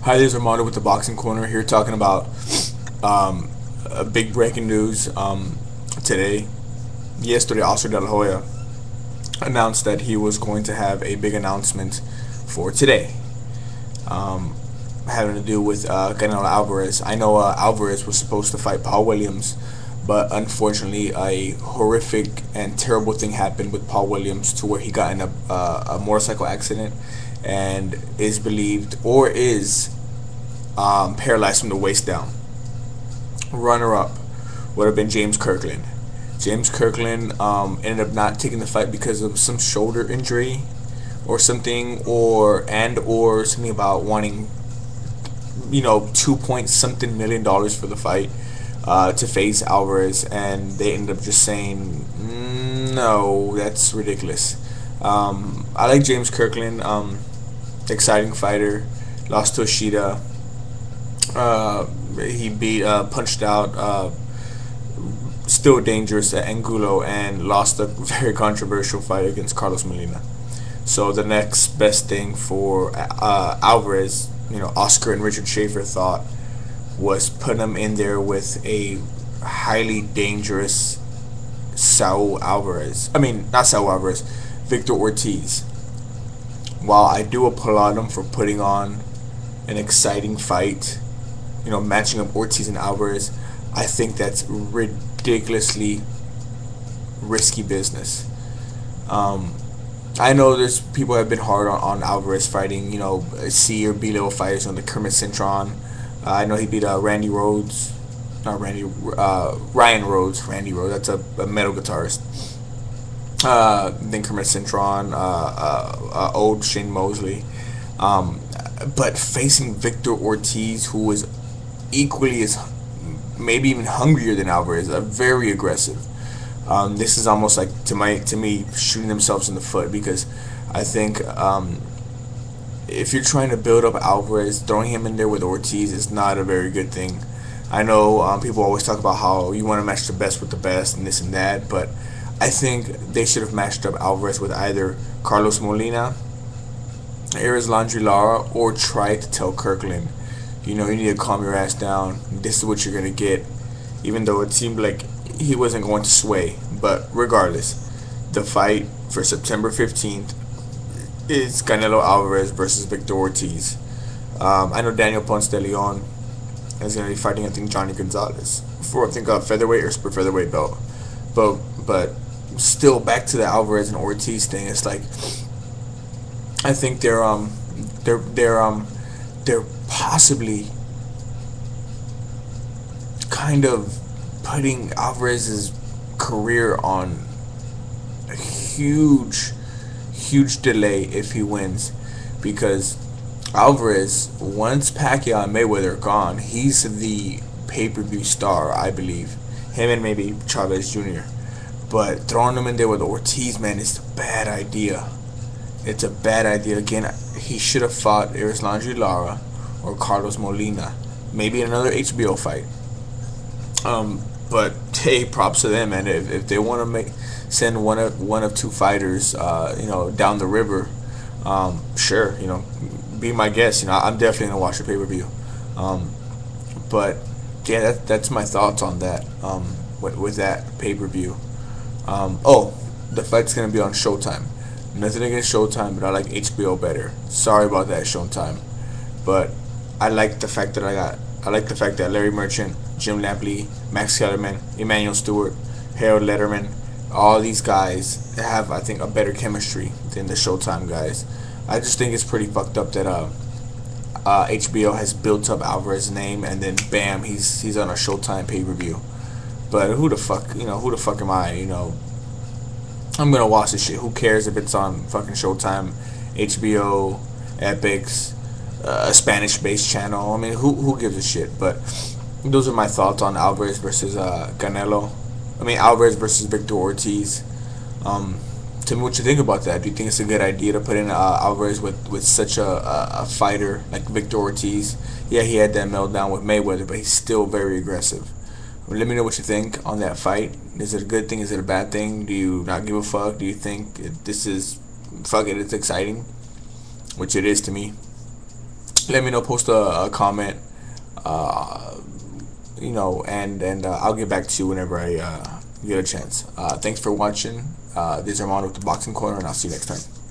Hi, this is Armando with the Boxing Corner here talking about a big breaking news today. Yesterday, Oscar De La Hoya announced that he was going to have a big announcement for today, having to do with Canelo Alvarez. I know Alvarez was supposed to fight Paul Williams, but unfortunately, a horrific and terrible thing happened with Paul Williams to where he got in a motorcycle accident and is believed or is paralyzed from the waist down. Runner-up would have been James Kirkland. James Kirkland ended up not taking the fight because of some shoulder injury or something, or something about wanting, 2 point something million for the fight to face Alvarez, and they ended up just saying no, that's ridiculous. I like James Kirkland, exciting fighter, lost to Ishida. He punched out still dangerous at Angulo, and lost a very controversial fight against Carlos Molina. So the next best thing for Alvarez, Oscar and Richard Schaefer thought, was put him in there with a highly dangerous Saul Alvarez. I mean, not Saul Alvarez, Victor Ortiz. While I do applaud him for putting on an exciting fight, matching up Ortiz and Alvarez, I think that's ridiculously risky business. I know there's people have been hard on Alvarez fighting, C or B level fighters on the Kermit Cintron. I know he beat Ryan Rhodes. Randy Rhodes, that's a metal guitarist. Then Kermit Cintron, old Shane Mosley. But facing Victor Ortiz, who is equally as, maybe even hungrier than Alvarez, very aggressive. This is almost like, to me, shooting themselves in the foot, because I think if you're trying to build up Alvarez, throwing him in there with Ortiz is not a very good thing. I know people always talk about how you want to match the best with the best and this and that, but I think they should have matched up Alvarez with either Carlos Molina, Erislandy Lara, or try to tell Kirkland, you need to calm your ass down. This is what you're going to get. Even though it seemed like he wasn't going to sway. But regardless, the fight for September 15th is Canelo Alvarez versus Victor Ortiz. I know Daniel Ponce de Leon is going to be fighting, I think, Johnny Gonzalez for, I think, a featherweight or super featherweight belt. But still, back to the Alvarez and Ortiz thing. It's like, I think they're possibly kind of putting Alvarez's career on a huge delay if he wins, because Alvarez, once Pacquiao and Mayweather are gone, he's the pay-per-view star, I believe. Him and maybe Chavez Jr. But throwing him in there with Ortiz, man, is a bad idea. It's a bad idea. Again, he should have fought Erislandy Lara or Carlos Molina, maybe another HBO fight. But hey, props to them, man. If they want to send one of two fighters, down the river, sure, be my guest. I'm definitely gonna watch the pay-per-view. But yeah, that's my thoughts on that. With that pay-per-view. The fight's gonna be on Showtime. Nothing against Showtime, but I like HBO better. Sorry about that, Showtime. But I like the fact that Larry Merchant, Jim Lampley, Max Kellerman, Emmanuel Stewart, Harold Letterman, all these guys have, I think, a better chemistry than the Showtime guys. I just think it's pretty fucked up that HBO has built up Alvarez's name, and then bam, he's on a Showtime pay-per-view. But who the fuck am I? I'm gonna watch this shit. Who cares if it's on fucking Showtime, HBO, Epix, a Spanish-based channel? I mean, who gives a shit? But those are my thoughts on Alvarez versus Canelo. Alvarez versus Victor Ortiz. Tell me what you think about that. Do you think it's a good idea to put in Alvarez with such a fighter like Victor Ortiz? Yeah, he had that meltdown with Mayweather, but he's still very aggressive. Let me know what you think on that fight. Is it a good thing? Is it a bad thing? Do you not give a fuck? Do you think this is, fuck it, it's exciting? Which it is to me. let me know, post a comment, you know, and I'll get back to you whenever I get a chance. Thanks for watching. This is Armando with the Boxing Corner, and I'll see you next time.